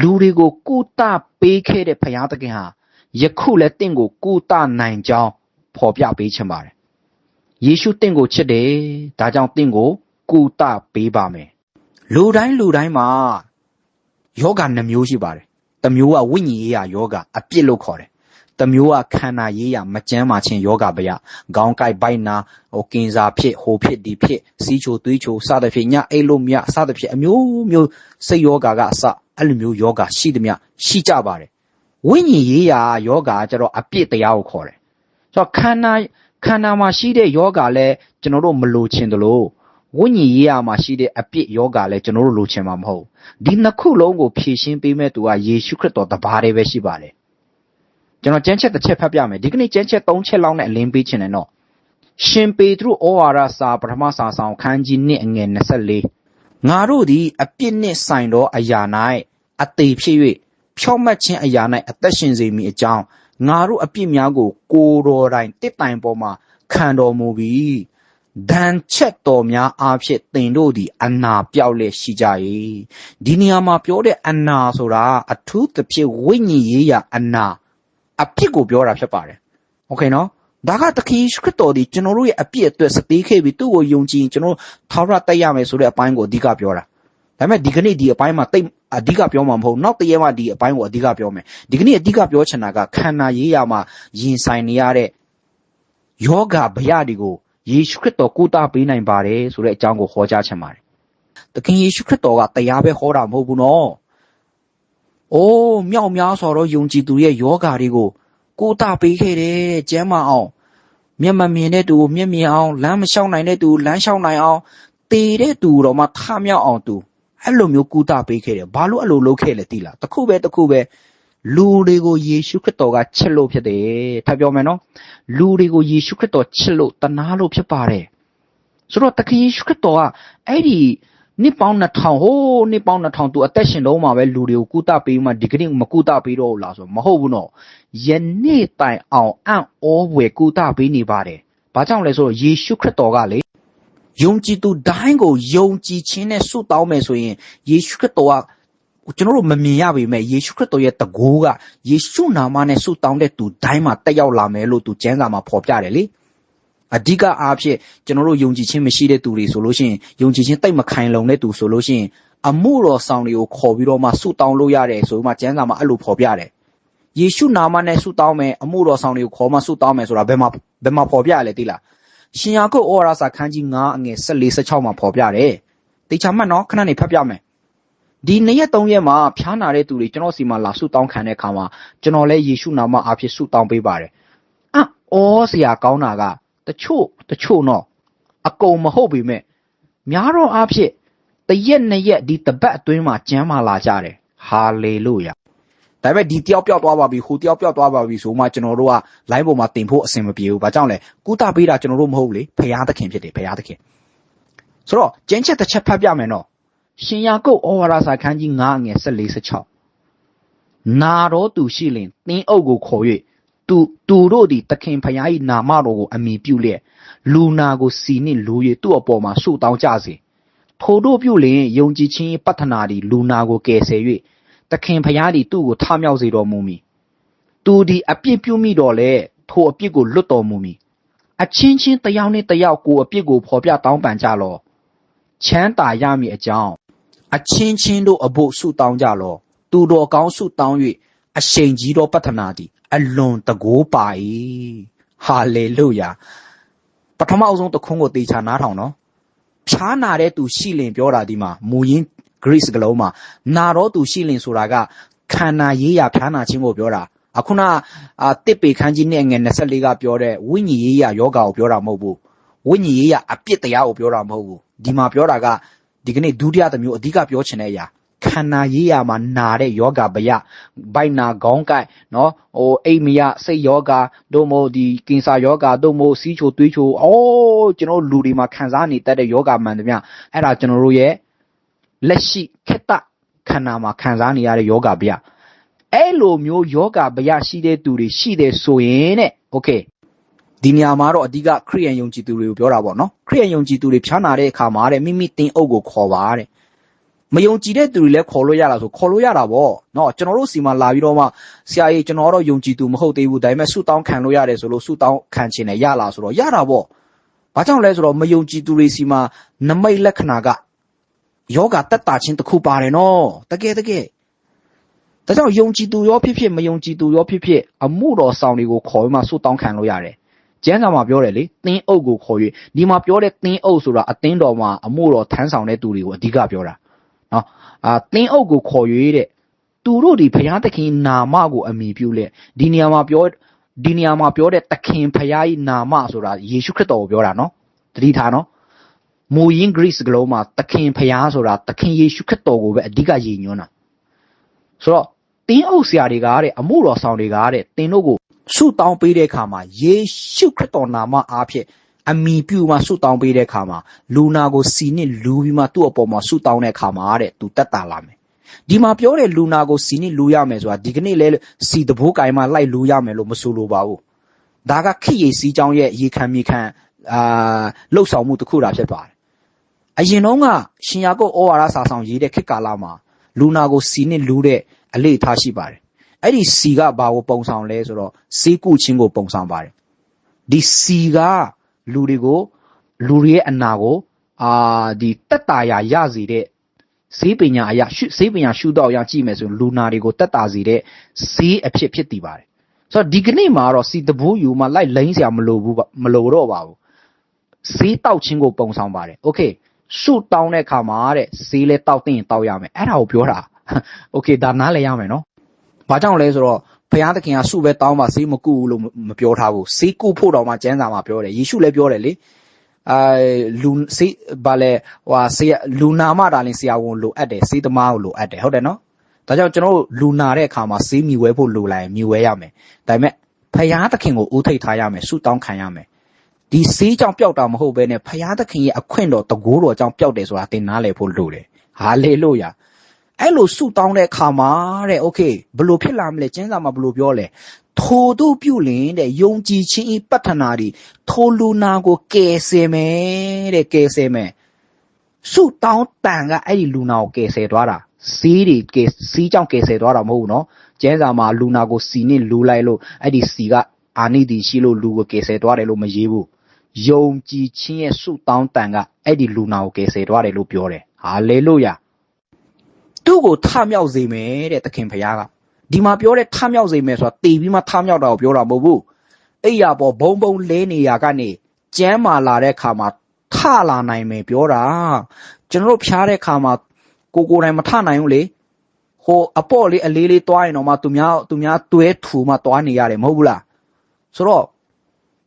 လူတွေကိုကုသပေးခဲ့တဲ့ဖယားသခင်ဟာယခုလည်းတင့်ကိုကုသနိုင်ကြောင်းဖော်ပြပေးခြင်းပါတယ်ယေရှုတင့်ကိုချစ်တယ်ဒါကြောင့်တင့်ကိုကုသပေးပါမယ်လူတိုင်းမှာယောဂနှမျိုးရှိပါတယ်တစ်မျိုးကဝိညာဉ်ရေးရာယောဂအပြစ်လို့ခေါ်တယ်တစ်မျိုးကခန္ဓာရေးရာမကျန်းမာခြင်းယောဂဗျခေါင်းကိုက်ဗိုက်နာကင်ဆာဖြစ်ဟိုဖြစ်ဒီဖြစ်စီးချိုသွေးချိုစသဖြင့်ညအိတ်လို့မရစသဖြင့်အမျိုးစိတ်ယောဂကအစအဲ့လိုမျိုးယောဂရှိသမျှရှိကြပါတယ်ဝိညာဉ်ရေးရာယောဂကျတော့အပြစ်တရားကိုခေါ်တယ်ဆိုတော့ခန္ဓာမှာရှိတဲ့ယောဂလည်းကျွန်တော်တို့မလိုချင်တယ်လို့ဝိညာဉ်ရေးရာမှာရှိတဲ့အပြစ်ယောဂလည်းကျွန်တော်တို့လိုချင်မှာမဟုတ်ဒီနှစ်ခုလုံးကိုဖြည့်ရှင်းပေးမဲ့သူကယေရှုခရစ်တော်တပါးတည်းပဲရှိပါတယ်ကျွန်တော်ကျမ်းချက်တစ်ချက်ဖတ်ပြမယ်ဒီကနေ့ကျမ်းချက်3ချက်လောက်နဲ့အလင်းပေးချင်တယ်နော်ရှင်ပေတရုဩဝါဒစာပထမစာဆောင်ခန်းကြီး1အငယ်24ငါတို့သည်အပြစ်နှင့်ဆိုင်သောအရာ၌အသေးဖြစ်၍ဖြောင့်မတ်ခြင်းအရာ၌အသက်ရှင်စေမည်အကြောင်းငါတို့အပြစ်များကိုကိုယ်တော်တိုင်တစ်တိုင်ပေါ်မှာခံတော်မူပြီဒဏ်ချက်တော်များအားဖြင့်သင်တို့သည်အနာပြောက်လျက်ရှိကြ၏ဒီနေရာမှာပြောတဲ့အနာဆိုတာအထူးသဖြင့်ဝိညာဉ်ရေးရာအနာအပြစ်ကိုပြောတာဖြစ်ပါတယ်โอเคနော်ဒါကသခင်ယေရှုခရစ်တော်ဒီကျွန်တော်တို့ရဲ့အပြစ်အတွက်စပေးခဲ့ပြီးသူ့ကိုယုံကြည်ကျွန်တော်ထာဝရတက်ရမယ်ဆိုတဲ့အပိုင်းကိုအဓိကပြောတာဒါပေမဲ့ဒီကနေ့ဒီအပိုင်းမှာတိတ်အဓိကပြောမှာမဟုတ်နောက်တရက်မှဒီအပိုင်းကိုအဓိကပြောမယ်ဒီကနေ့အဓိကပြောချင်တာကခန္ဓာရေးရာမှာရင်ဆိုင်နေရတဲ့ယောဂဗျာတွေကိုယေရှုခရစ်တော်ကုသပေးနိုင်ပါတယ်ဆိုတဲ့အကြောင်းကိုဟောကြားချင်ပါတယ်သခင်ယေရှုခရစ်တော်ကတရားပဲဟောတာမဟုတ်ဘူးနော်အိုးမြောက်များစွာသောယုံကြည်သူရဲ့ယောဂတွေကိုကုသပေးခဲ့တယ်ကျမ်းမာအောင်မျက်မမြင်တဲ့သူကိုမျက်မြင်အောင်လမ်းမလျှောက်နိုင်တဲ့သူလမ်းလျှောက်နိုင်အောင်တည်တဲ့သူတော်မှထမြောက်အောင်သူအဲ့လိုမျိုးကုသပေးခဲ့တယ်ဘာလို့အဲ့လိုလုပ်ခဲ့လဲသိလားတခုပဲလူတွေကိုယေရှုခရစ်တော်ကချစ်လို့ဖြစ်တယ်ထပ်ပြောမယ်နော်လူတွေကိုယေရှုခရစ်တော်ချစ်လို့တနာလို့ဖြစ်ပါတယ်ဆိုတော့တခင်ယေရှုခရစ်တော်ကအဲ့ဒီနှစ်ပေါင်း2000နှစ်ပေါင်း2000သူအသက်ရှင်တော့မှပဲလူတွေကိုကုသပေးမှဒီကနေ့မကုသပေးတော့ဘူးလားဆိုမဟုတ်ဘူးနော်ယနေ့တိုင်အောင်အံ့ဩဖွယ်ကုသပေးနေပါတယ်ဘာကြောင့်လဲဆိုတော့ယေရှုခရစ်တော်ကလေယုံကြည်သူတိုင်းကိုယုံကြည်ခြင်းနဲ့ဆုတောင်းမယ်ဆိုရင်ယေရှုခရစ်တော်ကကျွန်တော်တို့မမြင်ရပေမဲ့ယေရှုခရစ်တော်ရဲ့တကိုးကယေရှုနာမနဲ့ဆုတောင်းတဲ့သူတိုင်းမှာတက်ရောက်လာမယ်လို့သူကျမ်းစာမှာဖော်ပြတယ်လေအဓိကအားဖြင့်ကျွန်တော်တို့ယုံကြည်ခြင်းမရှိတဲ့သူတွေဆိုလို့ရှိရင်ယုံကြည်ခြင်းတိတ်မခိုင်လုံတဲ့သူဆိုလို့ရှိရင်အမှုတော်ဆောင်တွေကိုခေါ်ပြီးတော့မှဆုတောင်းလို့ရတယ်ဆိုမှကျမ်းစာမှာအဲ့လိုဖော်ပြတယ်ယေရှုနာမနဲ့ဆုတောင်းမယ်အမှုတော်ဆောင်တွေကိုခေါ်မှဆုတောင်းမယ်ဆိုတာဘယ်မှာဖော်ပြရလဲသိလားရှင်ယာကုပ်ဩဝါဒစာခန်းကြီး9အငယ်14 16မှာဖော်ပြတယ်တေချာမှတ်နော်ခဏနေဖတ်ပြမယ်ဒီ2ရက်3ရက်မှာဖျားနာတဲ့သူတွေကျွန်တော်စီမှာလာဆုတောင်းခံတဲ့အခါမှာကျွန်တော်လည်းယေရှုနာမအားဖြင့်ဆုတောင်းပေးပါတယ်စရာကောင်းတာကတချို့နော်အကုန်မဟုတ်ပေမဲ့များတော့အားဖြင့်1ရက်2ရက်ဒီတပတ်အတွင်းမှာကျမ်းမာလာကြတယ်ဟာလေလုယာဒါပေမဲ့ဒီတယောက်ပြောက်သွားပါပြီဟိုတယောက်ပြောက်သွားပါပြီဆိုမှကျွန်တော်တို့ကလိုင်းပေါ်မှာတင်ဖို့အဆင်မပြေဘူးဘာကြောင့်လဲကုသပေးတာကျွန်တော်တို့မဟုတ်လေဖယားသခင်ဖြစ်တယ်ဖယားသခင်ဆိုတော့ကျမ်းချက်တစ်ချက်ဖတ်ပြမယ်နော်ရှင်ယာကုပ်ဩဝါဒစာခန်းကြီး9ငယ်14 16နာတော်သူရှိလင်သင်းအုပ်ကိုခေါ်၍သူတို့သည်သခင်ဖယား၏နာမတော်ကိုအမိပြုလျက်လူနာကိုစီနှင့်လူ၍သူ့အပေါ်မှာဆုတောင်းကြစေထိုတို့ပြုလျင်ယုံကြည်ခြင်းပတ္ထနာသည်လူနာကိုကယ်ဆယ်၍သခင်ဖယားသည်သူ့ကိုထမြောက်စေတော်မူမည်သူသည်အပြစ်ပြုမိတော်လဲထိုအပြစ်ကိုလွတ်တော်မူမည်အချင်းတယောက်နှင့်တယောက်ကိုအပြစ်ကိုဖော်ပြတောင်းပန်ကြလောချမ်းသာရမည်အကြောင်းအချင်းတို့အဖို့ဆုတောင်းကြလောသူတော်ကောင်းဆုတောင်း၍အရှိန်ကြီးသောပတ္ထနာသည်အလွန်တကိုးပါ၏ဟာလေလုယာပထမဆုံးတစ်ခွန်းကိုတေချာနားထောင်နော်ဖြားနာတဲ့သူရှိလင်ပြောတာဒီမှာမူရင်း Greece ကလုံးမှာနာတော့သူရှိလင်ဆိုတာကခန္ဓာရေးရာဖြားနာခြင်းကိုပြောတာအခုနတစ်ပေခန်းကြီးနဲ့ငယ်24ကပြောတဲ့ဝိညာဉ်ရေးရာယောဂါကိုပြောတာမဟုတ်ဘူးဝိညာဉ်ရေးရာအပြစ်တရားကိုပြောတာမဟုတ်ဘူးဒီမှာပြောတာကဒီကနေ့ဒုတိယတစ်မျိုးအဓိကပြောချင်တဲ့အရာခန္ဓာရေးရာမှာနာတဲ့ယောဂဗိုက်နာခေါင်းကိုက်နော်အိမ်မရစိတ်ယောဂတို့မို့ဒီကင်ဆာယောဂတို့မို့စီးချိုသွေးချိုကျွန်တော်လူတွေမှာခံစားနေတတ်တဲ့ယောဂမှန်သမျှအဲ့ဒါကျွန်တော်တို့ရဲ့လက်ရှိခေတ္တခန္ဓာမှာခံစားနေရတဲ့ယောဂဗျအဲ့လိုမျိုးယောဂဗျရှိတဲ့သူတွေရှိတယ်ဆိုရင်တဲ့โอเคဒီနေရာမှာတော့အဓိကခရိယန်ယုံကြည်သူတွေကိုပြောတာပေါ့နော်ခရိယန်ယုံကြည်သူတွေဖြားနာတဲ့အခါမှာတဲ့မိမိတင်းအုပ်ကိုခေါ်ပါတဲ့ မယုံကြည်တဲ့သူတွေလည်းခေါ်လို့ရတာဆိုခေါ်လို့ရတာပေါ့နော်ကျွန်တော်တို့စီမှာလာပြီးတော့မှဆရာကြီးကျွန်တော်တော့ယုံကြည်သူမဟုတ်သေးဘူးဒါပေမဲ့ဆုတောင်းခံလို့ရတယ်ဆိုလို့ဆုတောင်းခံခြင်းနဲ့ရလာဆိုတော့ရတာပေါ့ဘာကြောင့်လဲဆိုတော့မယုံကြည်သူတွေစီမှာနမိတ်လက္ခဏာကယောဂတက်တာချင်းတစ်ခုပါတယ်နော်တကယ်ဒါကြောင့်ယုံကြည်သူရောဖြစ်ဖြစ်မယုံကြည်သူရောဖြစ်ဖြစ်အမှုတော်ဆောင်တွေကိုခေါ်ပြီးမှဆုတောင်းခံလို့ရတယ်ကျမ်းစာမှာပြောတယ်လေသင်းအုပ်ကိုခေါ်၍ဒီမှာပြောတဲ့သင်းအုပ်ဆိုတာအသင်းတော်မှာအမှုတော်ထမ်းဆောင်တဲ့သူတွေကိုအဓိကပြောတာနော်သင်းအုပ်ကိုခေါ်၍တဲ့သူတို့ဒီဘုရားသခင်နာမကိုအမိပြုလက်ဒီနေရာမှာပြောတဲ့သခင်ဘုရား၏နာမဆိုတာယေရှုခရစ်တော်ကိုပြောတာနော်သတိထားနော်မူရင်း Greek ကလုံးမှာသခင်ဘုရားဆိုတာသခင်ယေရှုခရစ်တော်ကိုပဲအဓိကရည်ညွှန်းတာဆိုတော့တင်းအုပ်ဆရာတွေကတဲ့အမှုတော်ဆောင်တွေကတဲ့တင်းတို့ကိုဆုတောင်းပေးတဲ့အခါမှာယေရှုခရစ်တော်နာမအားဖြင့်အမိပြုမှဆုတောင်းပေးတဲ့အခါမှာလူနာကိုစီနဲ့လူပြီးမှသူ့အပေါ်မှာဆုတောင်းတဲ့အခါမှာတဲ့သူတက်တာလာမယ်ဒီမှာပြောတဲ့လူနာကိုစီနဲ့လူရမယ်ဆိုတာဒီကနေ့လဲစီတဘိုးကင်မှလိုက်လူရမယ်လို့မဆိုလိုပါဘူးဒါကခိယေစီเจ้าရဲ့ရေခံမြေခံလှုပ်ဆောင်မှုတစ်ခုတာဖြစ်ပါတယ်အရင်တော့ကရှင်ယာကုပ်ဩဝါဒစာဆောင်ရေးတဲ့ခေတ်ကာလမှာလူနာကိုစီနဲ့လူတဲ့အလေးထားရှိပါတယ်အဲ့ဒီစီကဘာကိုပုံဆောင်လဲဆိုတော့စေးကုချင်းကိုပုံဆောင်ပါတယ်ဒီစီကလူတွေရဲ့အနာကိုဒီတက်တာရစေတဲ့စေးပညာရှုတော့ရကြည့်မယ်ဆိုရင်လူနာတွေကိုတက်တာစေတဲ့စေးအဖြစ်တည်ပါတယ်ဆိုတော့ဒီကနေ့မှာတော့စီတဘိုးယူမှလိုက်လိမ့်စရာမလိုတော့ပါဘူးစေးတောက်ချင်းကိုပုံဆောင်ပါတယ်โอเคဆုတောင်းတဲ့အခါမှာတဲ့စေးလဲတောက်သိရင်တောက်ရမယ်အဲ့ဒါကိုပြောတာโอเคဒါနားလည်ရမယ်နော်ဘာကြောင့်လဲဆိုတော့ဘုရားသခင်ကဆုပဲတောင်းပါစေးမကုဘူးလို့မပြောထားဘူးစေးကုဖို့တော့မှကျမ်းစာမှာပြောတယ်ယေရှုလည်းပြောတယ်လေလူစေးဘာလဲလူနာမတာလင်ဆရာဝန်လိုအပ်တယ်စေးသမားကိုလိုအပ်တယ်ဟုတ်တယ်နော်ဒါကြောင့်ကျွန်တော်တို့လူနာတဲ့အခါမှာစေးမြည်ဝဲဖို့လိုလာရင်မြည်ဝဲရမယ်ဒါပေမဲ့ဘုရားသခင်ကိုဦးထိပ်ထားရမယ်ဆုတောင်းခံရမယ်ဒီစေးကြောင့်ပျောက်တာမဟုတ်ဘဲနဲ့ဘုရားသခင်ရဲ့အခွင့်တော်တကိုးတော်ကြောင့်ပျောက်တယ်ဆိုတာသင်နားလည်ဖို့လိုတယ်ဟာလေလုယာအဲ့လိုဆုတောင်းတဲ့အခါမှာတဲ့โอเคဘလို့ဖြစ်လာမလဲကျမ်းစာမှာဘလို့ပြောလဲထိုတို့ပြုလင်တဲ့ယုံကြည်ခြင်းဤပတ္ထနာဒီထိုလူနာကိုကယ်ဆယ်မယ်တဲ့ကယ်ဆယ်မယ်ဆုတောင်းတန်ကအဲ့ဒီလူနာကိုကယ်ဆယ်သွားတာစီးကြောင့်ကယ်ဆယ်သွားတာမဟုတ်ဘူးနော်ကျမ်းစာမှာလူနာကိုစီနဲ့လူလိုက်လို့အဲ့ဒီစီကအာနိတိရှိလို့လူကိုကယ်ဆယ်သွားတယ်လို့မရေးဘူးယုံကြည်ခြင်းရဲ့ဆုတောင်းတန်ကအဲ့ဒီလူနာကိုကယ်ဆယ်သွားတယ်လို့ပြောတယ်ဟာလေလုယာသူ့ကိုထမြောက်စေမယ်တဲ့သခင်ဖခင်ကဒီမှာပြောတဲ့ထမြောက်စေမယ်ဆိုတာတည်ပြီးမှထမြောက်တာကိုပြောတာမဟုတ်ဘူးအိယာပေါ်ဘုံလဲနေရကနေကျမ်းမာလာတဲ့ခါမှာထလာနိုင်မယ်ပြောတာကျွန်တော်တို့ဖျားတဲ့ခါမှာကိုတိုင်မထနိုင်ဘူးလေဟိုအပေါ့လေးအလေးလေးတွားရင်တော့မှသူများတွဲထူမှတွားနေရတယ်မဟုတ်ဘူးလားဆိုတော့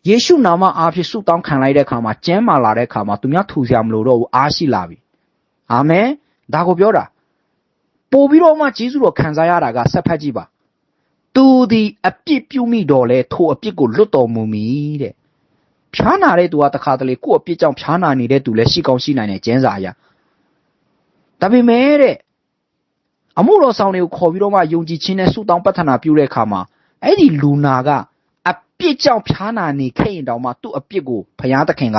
ယေရှုနာမအားဖြင့်ဆုတောင်းခံလိုက်တဲ့ခါမှာကျမ်းမာလာတဲ့ခါမှာသူများထူစရာမလိုတော့ဘူးအားရှိလာပြီအာမင်ဒါကိုပြောတာပို့ပြီးတော့မှဂျေဇုတော်ခံစားရတာကဆက်ဖက်ကြည့်ပါသူဒီအပြစ်ပြုမိတော်လဲထိုအပြစ်ကိုလွတ်တော်မူမီတဲ့ဖြားနာတဲ့သူကတခါတလေကိုယ့်အပြစ်ကြောင့်ဖြားနာနေတဲ့သူလည်းရှိကောင်းရှိနိုင်တယ်ကျမ်းစာအရဒါပေမဲ့တဲ့အမှုတော်ဆောင်တွေကိုခေါ်ပြီးတော့မှယုံကြည်ခြင်းနဲ့ဆုတောင်းပတ္ထနာပြုတဲ့အခါမှာအဲ့ဒီလူနာကအပြစ်ကြောင့်ဖြားနာနေခဲ့ရင်တောင်မှသူ့အပြစ်ကိုဘုရားသခင်က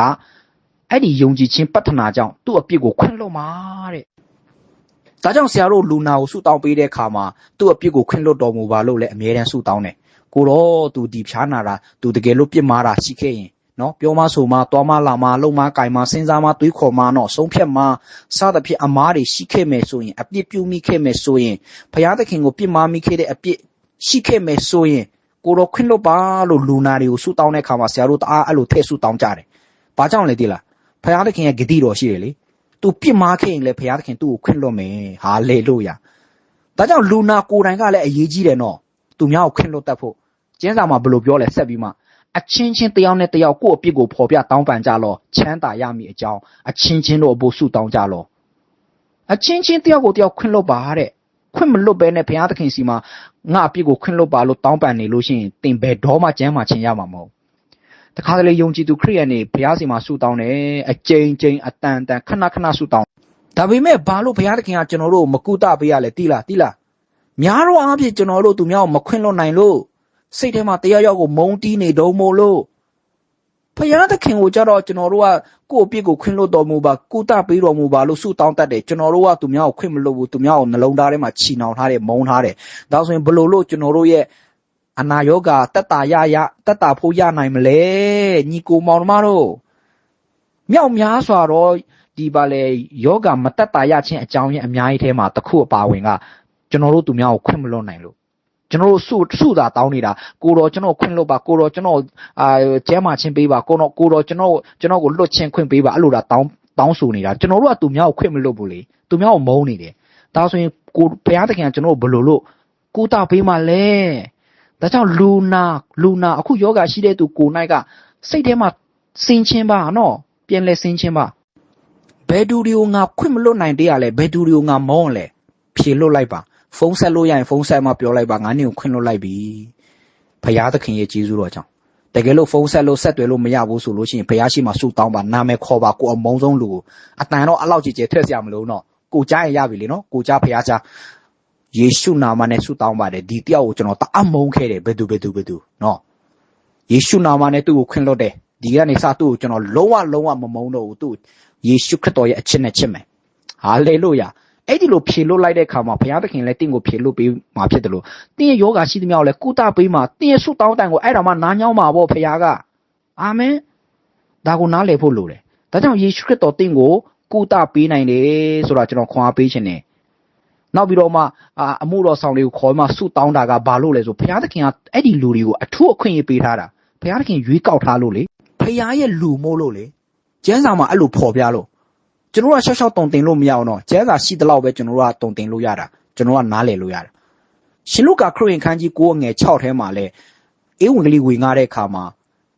အဲ့ဒီယုံကြည်ခြင်းပတ္ထနာကြောင့်သူ့အပြစ်ကိုခွင့်လွှတ်မှာတဲ့ဒါကြောင့်ဆရာတို့လူနာကိုဆုတောင်းပေးတဲ့အခါမှာသူ့အပြစ်ကိုခွင့်လွှတ်တော်မူပါလို့လည်းအမြဲတမ်းဆုတောင်းတယ်ကိုတော့သူဒီဖြားနာတာသူတကယ်လို့ပြစ်မှားတာရှိခဲ့ရင်နော်ပြောမဆိုမသွားမလာမလုံမကင်မစဉ်းစားမတွေးခေါ်မနော်ဆုံးဖြတ်မစသဖြင့်အမားတွေရှိခဲ့မယ်ဆိုရင်အပြစ်ပြုမိခဲ့မယ်ဆိုရင်ဘုရားသခင်ကိုပြစ်မှားမိခဲ့တဲ့အပြစ်ရှိခဲ့မယ်ဆိုရင်ကိုတော့ခွင့်လွှတ်ပါလို့လူနာတွေကိုဆုတောင်းတဲ့အခါမှာဆရာတို့တအားအဲ့လိုထည့်ဆုတောင်းကြတယ်ဘာကြောင့်လဲသိလားဘုရားသခင်ရဲ့ဂတိတော်ရှိတယ်လေသူပြစ်မှားခဲ့ရင်လည်းဘုရားသခင်သူ့ကိုခွင့်လွှတ်မယ်ဟာလေလုယာဒါကြောင့်လူနာကိုယ်တိုင်ကလည်းအရေးကြီးတယ်နော်သူများကိုခွင့်လွှတ်တတ်ဖို့ကျမ်းစာမှာဘယ်လိုပြောလဲဆက်ပြီးမှအချင်းချင်းတယောက်နဲ့တယောက်ကိုယ့်အပြစ်ကိုဖော်ပြတောင်းပန်ကြလောချမ်းသာရမည်အကြောင်းအချင်းချင်းတို့အဖို့ဆုတောင်းကြလောအချင်းချင်းတယောက်ကိုတယောက်ခွင့်လွှတ်ပါတဲ့ခွင့်မလွတ်ဘဲနဲ့ဘုရားသခင်စီမှာငါအပြစ်ကိုခွင့်လွှတ်ပါလို့တောင်းပန်နေလို့ရှိရင်သင်ဘယ်တော့မှကျမ်းမာခြင်းရမှာမဟုတ်တခါတလေယုံကြည်သူခရစ်ယာန်တွေဘုရားစီမှာဆုတောင်းတယ်အကြိမ်ကြိမ်အတန်တန်ခဏခဏဆုတောင်းဒါပေမဲ့ဘာလို့ဘုရားသခင်ကကျွန်တော်တို့မကုသပေးရလဲတိလားများတော့အားဖြင့်ကျွန်တော်တို့သူများကိုမခွင့်လွှတ်နိုင်လို့စိတ်ထဲမှာတရားရောက်ကိုမုန်းတီးနေတော့မို့လို့ ဖယားသခင်ကိုကြတော့ကျွန်တော်တို့ကကိုယ့်အပြစ်ကိုခွင့်လွှတ်တော်မူပါကုသပေးတော်မူပါလို့ဆုတောင်းတတ်တယ်ကျွန်တော်တို့ကသူများကိုခွင့်မလွှတ်ဘူးသူများကိုနှလုံးသားထဲမှာချီနှောင်ထားတယ်မုန်းထားတယ်ဒါဆိုရင်ဘလို့လို့ကျွန်တော်တို့ရဲ့အနာရောဂါတက်တာဖို့ရနိုင်မလဲညီကိုမောင်နှမတို့မြောက်များစွာတော့ဒီပါလေယောဂမတက်တာရခြင်းအကြောင်းရင်းအများကြီးထဲမှာတစ်ခုအပါဝင်ကကျွန်တော်တို့သူများကိုခွင့်မလွှတ်နိုင်လို့ကျွန်တော်တို့စုတာတောင်းနေတာကိုတော်ကျွန်တော်ခွင့်လွှတ်ပါကိုတော်ကျွန်တော်ကျဲမာချင်းပေးပါကိုတော်ကျွန်တော်ကိုလွှတ်ချင်းခွင့်ပေးပါအဲ့လိုတာတောင်းဆိုနေတာကျွန်တော်တို့ကသူများကိုခွင့်မလွှတ်ဘူးလေသူများကိုမုန်းနေတယ်ဒါဆိုရင်ကိုဘုရားသခင်ကကျွန်တော်တို့ဘယ်လိုလို့ကိုတာပေးမှလဲဒါကြောင့်လူနာအခုယောဂရှိတဲ့သူကိုနိုင်ကစိတ်ထဲမှာစင်ချင်းပါနော်ပြန်လဲစင်ချင်းပါဘယ်သူတွေကိုငါခွင့်မလွှတ်နိုင်တဲ့ရလဲဘယ်သူတွေကိုငါမုန်းလဲဖြေလွှတ်လိုက်ပါဖုန်းဆက်လို့ရရင်ဖုန်းဆက်မှပြောလိုက်ပါငါနေကိုခွင့်လွှတ်လိုက်ပြီဘုရားသခင်ရဲ့ကျေးဇူးတော်ကြောင့်တကယ်လို့ဖုန်းဆက်လို့ဆက်သွယ်လို့မရဘူးဆိုလို့ရှိရင်ဘုရားရှိမှဆုတောင်းပါနာမည်ခေါ်ပါကိုအမုန်းဆုံးလူကိုအတန်တော့အလောက်ကြီးကျထက်စရာမလိုတော့ကိုကြားရင်ရပြီလေနော်ကိုကြားဘုရားကြားယေရှုနာမနဲ့ဆုတောင်းပါတယ်ဒီတယောက်ကိုကျွန်တော်တအမုန်းခဲ့တယ်ဘယ်သူနော်ယေရှုနာမနဲ့သူ့ကိုခွင့်လွှတ်တယ်ဒီကနေစသူ့ကိုကျွန်တော်လုံးဝမမုန်းတော့ဘူးသူ့ယေရှုခရစ်တော်ရဲ့အချစ်နဲ့ချစ်မယ်ဟာလေလုယာအဲ့ဒီလိုဖြေလွတ်လိုက်တဲ့အခါမှာဘုရားသခင်လည်းတင့်ကိုဖြေလွတ်ပေးမှာဖြစ်တယ်လို့တင်းရဲ့ယောဂရှိသမျှကိုလည်းကုသပေးမှာတင်းရဲ့ဆုတောင်းတန်ကိုအဲ့ဒါမှနားညောင်းမှာပေါ့ဘုရားကအာမင်ဒါကိုနားလည်ဖို့လိုတယ်ဒါကြောင့်ယေရှုခရစ်တော်တင့်ကိုကုသပေးနိုင်တယ်ဆိုတာကျွန်တော်ခွန်အားပေးခြင်းနဲ့နောက်ပြီးတော့မှအမှုတော်ဆောင်တွေကိုခေါ်မှဆုတောင်းတာကဘာလို့လဲဆိုဘုရားသခင်ကအဲ့ဒီလူတွေကိုအထူးအခွင့်အရေးပေးထားတာဘုရားသခင်ရွေးကောက်ထားလို့လေဘုရားရဲ့လူမို့လို့လေကျမ်းစာမှာအဲ့လိုဖော်ပြလို့ကျွန်တော်ကရှော့တုံတင်လို့မရအောင်တော့ကျဲစာရှိတဲ့လောက်ပဲကျွန်တော်ကတုံတင်လို့ရတာကျွန်တော်ကနားလည်လို့ရတာရှင်လုကာခရစ်ဝင်ခန်းကြီး9ငယ်6ထဲမှာလဲဧဝံဂေလိဝင်ငါတဲ့အခါမှာ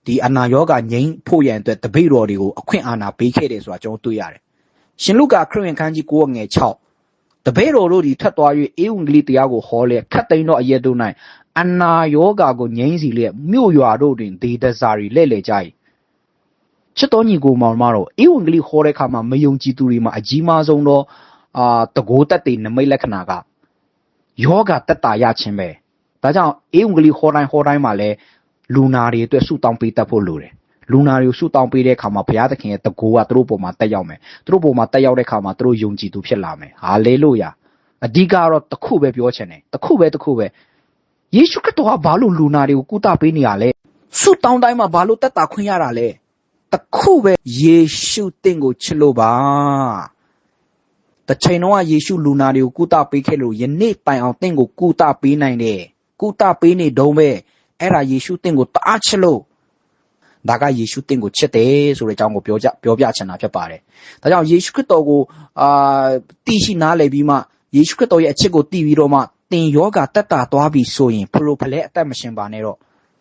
ဒီအနာရောဂါငြိမ်းဖို့ရန်အတွက်တပိတ်တော်တွေကိုအခွင့်အာဏာပေးခဲ့တယ်ဆိုတာကျွန်တော်တွေ့ရတယ်ရှင်လုကာခရစ်ဝင်ခန်းကြီး9ငယ်6တပိတ်တော်တို့ဒီထွက်သွား၍ဧဝံဂေလိတရားကိုဟောလဲခတ်သိမ်းတော့အရက်တို့၌အနာရောဂါကိုငြိမ်းစီလျက်မြို့ရွာတို့တွင်ဒေသစာရီလဲ့လေကြ၏ချစ်တော်ညီကိုမောင်မတော်ဧဝံဂေလိဟောတဲ့အခါမှာမယုံကြည်သူတွေမှာအကြီးမားဆုံးသောတကိုးတက်တဲ့နမိတ်လက္ခဏာကယောဂတက်တာရခြင်းပဲဒါကြောင့်ဧဝံဂေလိဟောတိုင်းမှာလဲလူနာတွေအတွက်ဆုတောင်းပေးတတ်ဖို့လိုတယ်လူနာတွေကိုဆုတောင်းပေးတဲ့အခါမှာဘုရားသခင်ရဲ့တကိုးကသူတို့ပေါ်မှာတက်ရောက်မယ်သူတို့ပေါ်မှာတက်ရောက်တဲ့အခါမှာသူတို့ယုံကြည်သူဖြစ်လာမယ်ဟာလေလုယာအဓိကတော့တစ်ခုပဲပြောချင်တယ်တစ်ခုပဲယေရှုခရစ်တော်ကဘာလို့လူနာတွေကိုကုသပေးနေရလဲဆုတောင်းတိုင်းမှာဘာလို့တက်တာခွင့်ရတာလဲတခုပဲယေရှုတင့်ကိုချစ်လို့ပါတချိန်တော့ယေရှုလူနာတွေကိုကုသပေးခဲ့လို့ယနေ့တိုင်အောင်တင့်ကိုကုသပေးနိုင်တယ်ကုသပေးနေတော့ပဲအဲ့ဒါယေရှုတင့်ကိုတအားချစ်လို့ဒါကယေရှုတင့်ကိုချစ်တယ်ဆိုတဲ့အကြောင်းကိုပြောပြချင်တာဖြစ်ပါတယ်ဒါကြောင့်ယေရှုခရစ်တော်ကိုသိရှိနားလည်ပြီးမှယေရှုခရစ်တော်ရဲ့အချစ်ကိုသိပြီးတော့မှတင်ယောဂတက်တာသွားပြီဆိုရင်ဖလိုဖလဲအသက်မရှင်ပါနဲ့တော့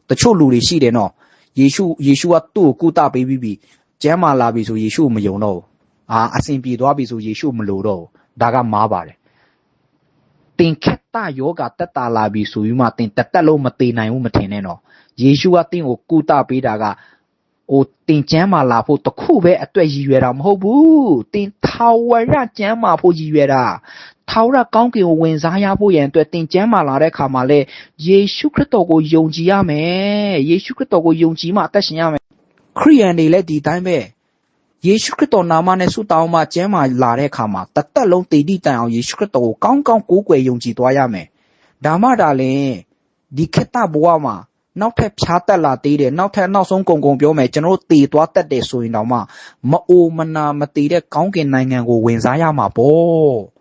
တချို့လူတွေရှိတယ်နော်ယေရှုကသူ့ကိုကုသပေးပြီးကျမ်းမာလာပြီဆိုယေရှုမယုံတော့ဘူးအစဉ်ပြေသွားပြီဆိုယေရှုမလိုတော့ဘူးဒါကမားပါတယ်တင်ခက်တာယောဂတက်တာလာပြီဆိုပြီးမှတင်တက်လုံးမသေးနိုင်ဘူးမထင်နဲ့နော်ယေရှုကတင်ကိုကုသပေးတာကတင်ကျမ်းမာလာဖို့တခုပဲအတွက်ရည်ရွယ်တာမဟုတ်ဘူးတင်ထာဝရကျမ်းမာဖို့ရည်ရွယ်တာထာဝရကောင်းကင်ကိုဝင်စားရဖို့ရန်အတွက်တင်ကျမ်းမာလာတဲ့အခါမှာလေယေရှုခရစ်တော်ကိုယုံကြည်ရမယ်ယေရှုခရစ်တော်ကိုယုံကြည်မှအသက်ရှင်ရမယ်ခရိယန်တွေလည်းဒီတိုင်းပဲယေရှုခရစ်တော်နာမနဲ့ဆုတောင်းမှကျမ်းမာလာတဲ့အခါမှာတသက်လုံးတည်တည်တန်အောင်ယေရှုခရစ်တော်ကိုကောင်းကောင်းကိုးကွယ်ယုံကြည်သွားရမယ်ဒါမှဒါလည်းဒီခေတ္တဘဝမှာနောက်ထပ်ဖြားတက်လာသေးတယ်နောက်ဆုံးကုံပြောမယ်ကျွန်တော်တို့တည်သွားတတ်တယ်ဆိုရင်တော့မှမအိုမနာမတည်တဲ့ကောင်းကင်နိုင်ငံကိုဝင်စားရမှာပေါ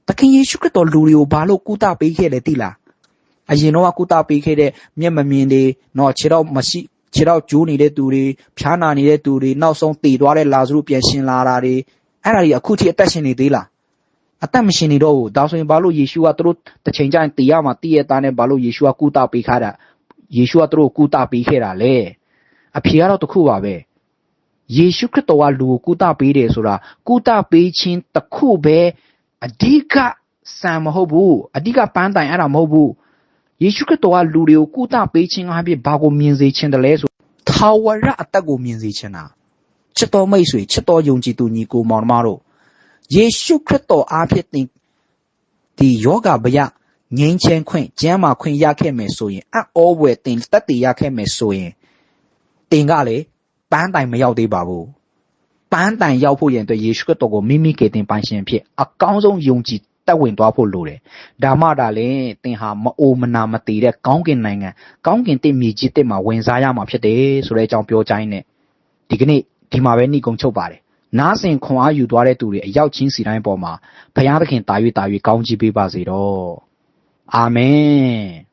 ့တခင်ယေရှုခရစ်တော်လူတွေကိုဘာလို့ကုသပေးခဲ့လဲသိလားအရင်တော့ကုသပေးခဲ့တဲ့မျက်မမြင်တွေတော့ခြေတော့ကျိုးနေတဲ့သူတွေဖြားနာနေတဲ့သူတွေနောက်ဆုံးတည်သွားတဲ့လာဇရုပြန်ရှင်လာတာတွေအဲ့ဒါတွေအခုထိအသက်ရှင်နေသေးလားအသက်မရှင်နေတော့ဘူးဒါဆိုရင်ဘာလို့ယေရှုကသူတို့တစ်ချိန်ကျရင်တည်ရမှာတည်ရတဲ့ဘာလို့ယေရှုကကုသပေးခါတာယေရှုကသူတို့ကုသပေးခဲ့တာလေအဖြေကတော့တစ်ခုပါပဲယေရှုခရစ်တော်ကလူကိုကုသပေးတယ်ဆိုတာကုသပေးခြင်းတစ်ခုပဲအဓိကစံမဟုတ်ဘူးအဓိကပန်းတိုင်အဲ့ဒါမဟုတ်ဘူးယေရှုခရစ်တော်ကလူတွေကိုကုသပေးခြင်းအပြင်ဘာကိုမြင်စေခြင်းတလဲဆိုထာဝရအသက်ကိုမြင်စေခြင်းတာချစ်တော်မိတ်ဆွေချစ်တော်ယုံကြည်သူညီကိုမောင်နှမတို့ယေရှုခရစ်တော်အားဖြင့်ဒီယောဂဗျငြိမ်းချမ်းခွင့်ကျမ်းမာခွင့်ရခဲ့မယ်ဆိုရင်အောဝယ်တင်တက်တည်ရခဲ့မယ်ဆိုရင်တင်ကလေ ပန်းတိုင်မရောက်သေးပါဘူးပန်းတိုင်ရောက်ဖို့ရန်အတွက်ယေရှုခရစ်တော်ကိုမိမိကယ်တင်ပိုင်ရှင်ဖြစ်အကောင်းဆုံးယုံကြည်တက်ဝင်သွားဖို့လိုတယ်ဒါမှဒါလည်းသင်ဟာမအိုမနာမတည်တဲ့ကောင်းကင်နိုင်ငံကောင်းကင်တင့်မြေကြီးတစ်မှာဝင်စားရမှာဖြစ်တယ်ဆိုတဲ့အကြောင်းပြောချိုင်းနဲ့ဒီကနေ့ဒီမှာပဲနှိကုံချုပ်ပါတယ်နားဆင်ခွန်အားယူသွားတဲ့သူတွေအရောက်ချင်းစီတိုင်းပေါ်မှာဘုရားသခင်တာ၍ကောင်းချီးပေးပါစေတော့အာမင်